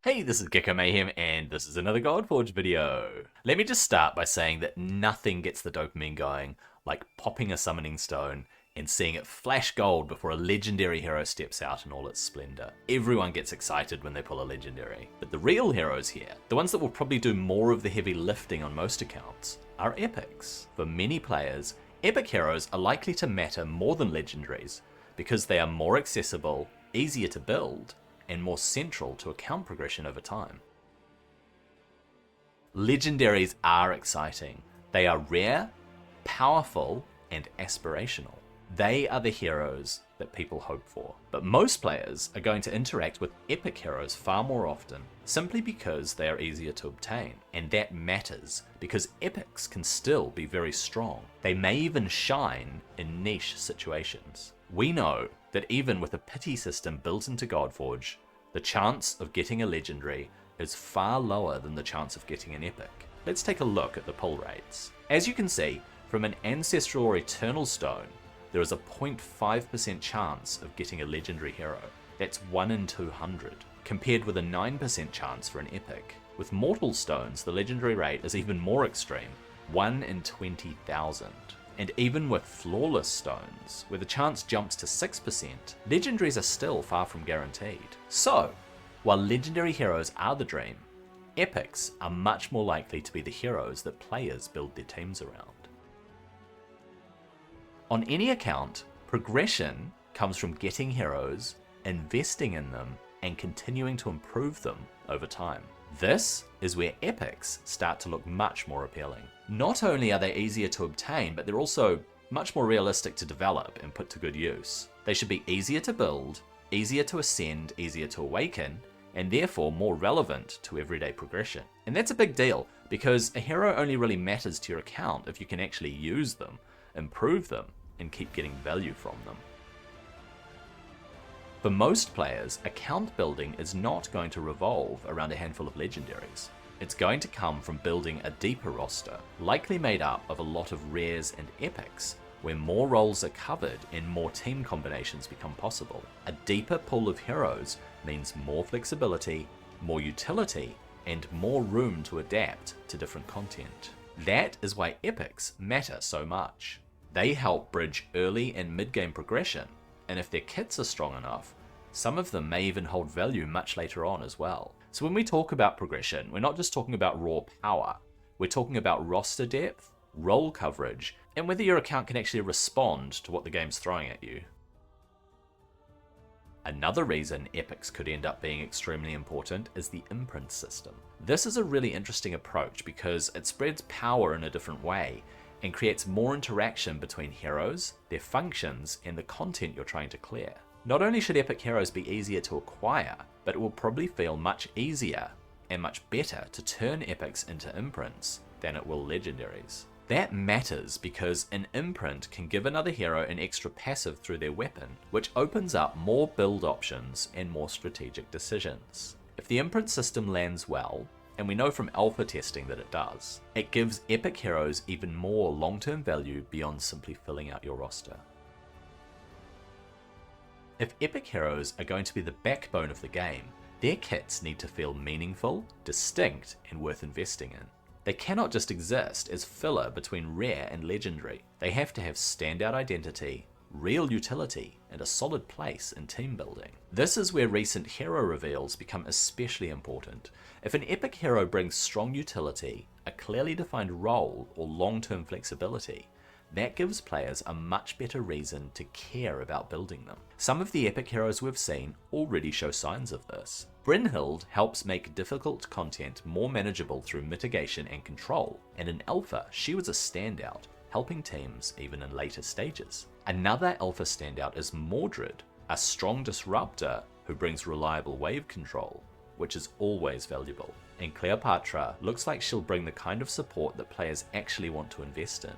Hey, this is Gecko Mayhem, and this is another Godforge video. Let me just start by saying that nothing gets the dopamine going like popping a summoning stone and seeing it flash gold before a legendary hero steps out in all its splendor. Everyone gets excited when they pull a legendary, but the real heroes here, the ones that will probably do more of the heavy lifting on most accounts, are epics. For many players, epic heroes are likely to matter more than legendaries because they are more accessible, easier to build, and more central to account progression over time. Legendaries are exciting. They are rare, powerful, and aspirational. They are the heroes that people hope for. But most players are going to interact with epic heroes far more often, simply because they are easier to obtain. And that matters, because epics can still be very strong. They may even shine in niche situations. We know that even with a pity system built into Godforge, the chance of getting a legendary is far lower than the chance of getting an epic. Let's take a look at the pull rates. As you can see, from an ancestral or eternal stone, there is a 0.5% chance of getting a legendary hero. That's 1 in 200, compared with a 9% chance for an epic. With mortal stones, the legendary rate is even more extreme, 1 in 20,000. And even with flawless stones, where the chance jumps to 6%, legendaries are still far from guaranteed. So, while legendary heroes are the dream, epics are much more likely to be the heroes that players build their teams around. On any account, progression comes from getting heroes, investing in them, and continuing to improve them over time. This is where epics start to look much more appealing. Not only are they easier to obtain, but they're also much more realistic to develop and put to good use. They should be easier to build, easier to ascend, easier to awaken, and therefore more relevant to everyday progression. And that's a big deal, because a hero only really matters to your account if you can actually use them, improve them, and keep getting value from them. For most players, account building is not going to revolve around a handful of legendaries. It's going to come from building a deeper roster, likely made up of a lot of rares and epics, where more roles are covered and more team combinations become possible. A deeper pool of heroes means more flexibility, more utility, and more room to adapt to different content. That is why epics matter so much. They help bridge early and mid-game progression, and if their kits are strong enough, some of them may even hold value much later on as well. So when we talk about progression, we're not just talking about raw power, we're talking about roster depth, role coverage, and whether your account can actually respond to what the game's throwing at you. Another reason epics could end up being extremely important is the imprint system. This is a really interesting approach because it spreads power in a different way and creates more interaction between heroes, their functions, and the content you're trying to clear. Not only should epic heroes be easier to acquire, but it will probably feel much easier and much better to turn epics into imprints than it will legendaries. That matters because an imprint can give another hero an extra passive through their weapon, which opens up more build options and more strategic decisions. If the imprint system lands well, and we know from alpha testing that it does, it gives epic heroes even more long-term value beyond simply filling out your roster. If epic heroes are going to be the backbone of the game, their kits need to feel meaningful, distinct, and worth investing in. They cannot just exist as filler between rare and legendary. They have to have standout identity, real utility, and a solid place in team building. This is where recent hero reveals become especially important. If an epic hero brings strong utility, a clearly defined role, or long-term flexibility, that gives players a much better reason to care about building them. Some of the epic heroes we've seen already show signs of this. Brynhild helps make difficult content more manageable through mitigation and control, and in alpha she was a standout, helping teams even in later stages. Another alpha standout is Mordred, a strong disruptor who brings reliable wave control, which is always valuable. And Cleopatra looks like she'll bring the kind of support that players actually want to invest in: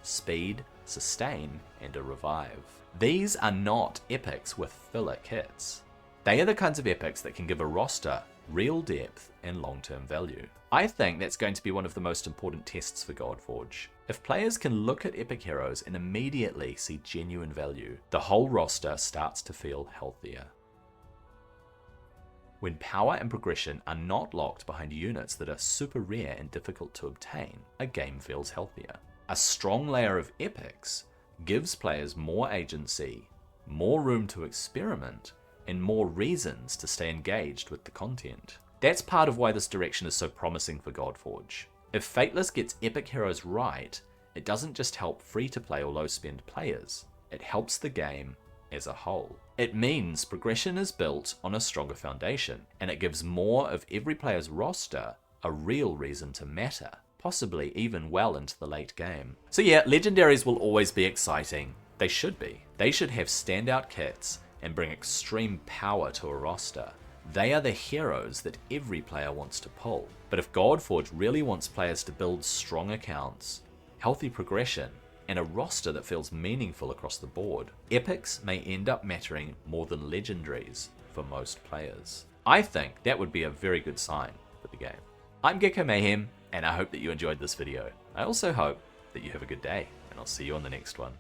speed, sustain, and a revive. These are not epics with filler kits. They are the kinds of epics that can give a roster real depth and long-term value. I think that's going to be one of the most important tests for Godforge. If players can look at epic heroes and immediately see genuine value, the whole roster starts to feel healthier. When power and progression are not locked behind units that are super rare and difficult to obtain, a game feels healthier. A strong layer of epics gives players more agency, more room to experiment, and more reasons to stay engaged with the content. That's part of why this direction is so promising for Godforge. If Fateless gets epic heroes right, it doesn't just help free-to-play or low-spend players, it helps the game as a whole. It means progression is built on a stronger foundation, and it gives more of every player's roster a real reason to matter, possibly even well into the late game. So yeah, Legendaries will always be exciting. They should be. They should have standout kits and bring extreme power to a roster. They are the heroes that every player wants to pull. But if Godforge really wants players to build strong accounts, healthy progression, and a roster that feels meaningful across the board, epics may end up mattering more than legendaries for most players. I think that would be a very good sign for the game. I'm Gecko Mayhem, and I hope that you enjoyed this video. I also hope that you have a good day, and I'll see you on the next one.